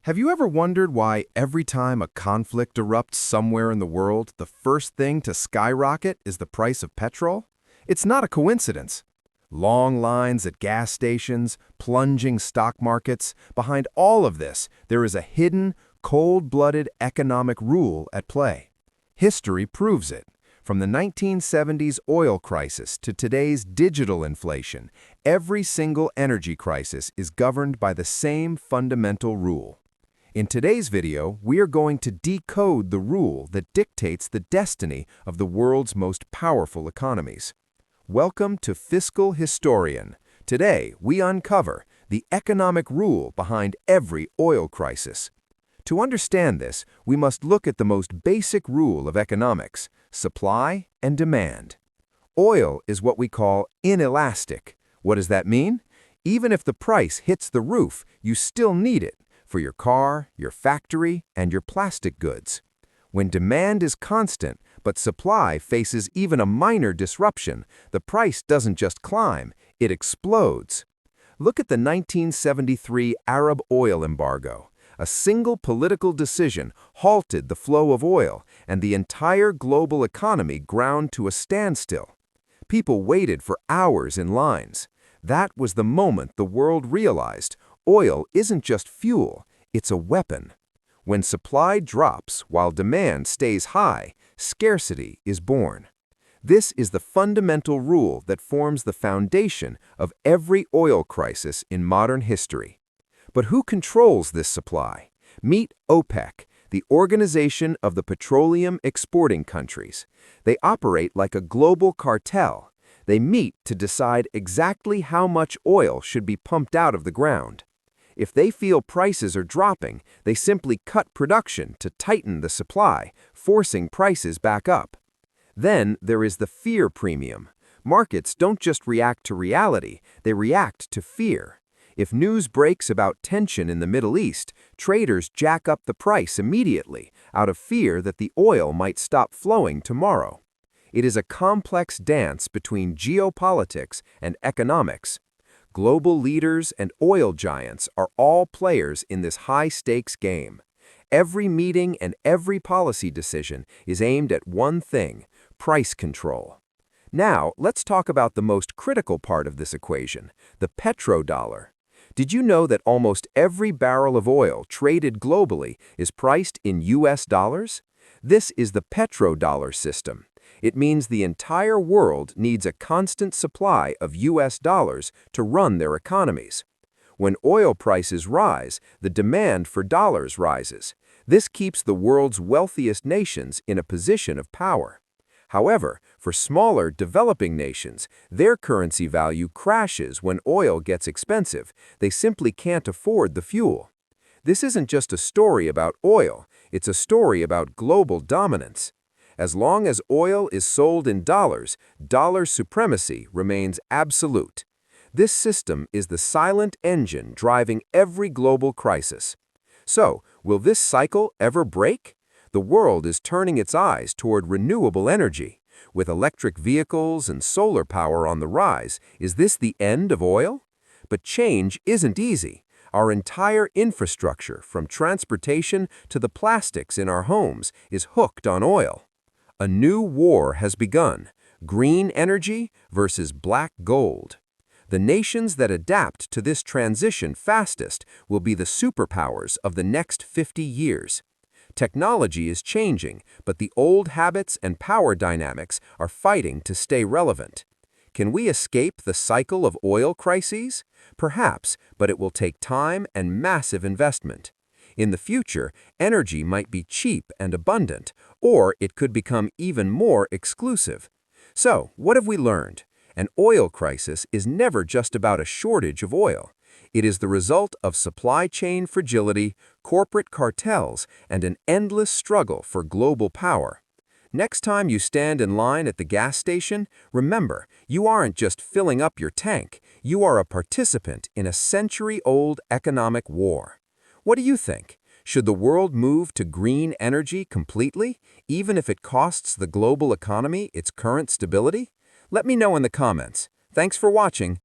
Have you ever wondered why every time a conflict erupts somewhere in the world, the first thing to skyrocket is the price of petrol? It's not a coincidence. Long lines at gas stations, plunging stock markets, behind all of this, there is a hidden, cold-blooded economic rule at play. History proves it. From the 1970s oil crisis to today's digital inflation, every single energy crisis is governed by the same fundamental rule. In today's video, we are going to decode the rule that dictates the destiny of the world's most powerful economies. Welcome to Fiscal Historian. Today, we uncover the economic rule behind every oil crisis. To understand this, we must look at the most basic rule of economics: supply and demand. Oil is what we call inelastic. What does that mean? Even if the price hits the roof, you still need it for your car, your factory, and your plastic goods. When demand is constant, but supply faces even a minor disruption, the price doesn't just climb, it explodes. Look at the 1973 Arab oil embargo. A single political decision halted the flow of oil, and the entire global economy ground to a standstill. People waited for hours in lines. That was the moment the world realized oil isn't just fuel, it's a weapon. When supply drops while demand stays high, scarcity is born. This is the fundamental rule that forms the foundation of every oil crisis in modern history. But who controls this supply? Meet OPEC, the Organization of the Petroleum Exporting Countries. They operate like a global cartel. They meet to decide exactly how much oil should be pumped out of the ground. If they feel prices are dropping, they simply cut production to tighten the supply, forcing prices back up. Then there is the fear premium. Markets don't just react to reality, they react to fear. If news breaks about tension in the Middle East, traders jack up the price immediately, out of fear that the oil might stop flowing tomorrow. It is a complex dance between geopolitics and economics. Global leaders and oil giants are all players in this high-stakes game. Every meeting and every policy decision is aimed at one thing: price control. Now, let's talk about the most critical part of this equation, the petrodollar. Did you know that almost every barrel of oil traded globally is priced in US dollars? This is the Petrodollar System. It means the entire world needs a constant supply of US dollars to run their economies. When oil prices rise, the demand for dollars rises. This keeps the world's wealthiest nations in a position of power. However, for smaller, developing nations, their currency value crashes when oil gets expensive. They simply can't afford the fuel. This isn't just a story about oil, it's a story about global dominance. As long as oil is sold in dollars, dollar supremacy remains absolute. This system is the silent engine driving every global crisis. So, will this cycle ever break? The world is turning its eyes toward renewable energy. With electric vehicles and solar power on the rise, is this the end of oil? But change isn't easy. Our entire infrastructure, from transportation to the plastics in our homes, is hooked on oil. A new war has begun: green energy versus black gold. The nations that adapt to this transition fastest will be the superpowers of the next 50 years. Technology is changing, but the old habits and power dynamics are fighting to stay relevant. Can we escape the cycle of oil crises? Perhaps, but it will take time and massive investment. In the future, energy might be cheap and abundant, or it could become even more exclusive. So, what have we learned? An oil crisis is never just about a shortage of oil. It is the result of supply chain fragility, corporate cartels, and an endless struggle for global power. Next time you stand in line at the gas station, remember, you aren't just filling up your tank, you are a participant in a century-old economic war. What do you think? Should the world move to green energy completely, even if it costs the global economy its current stability? Let me know in the comments. Thanks for watching,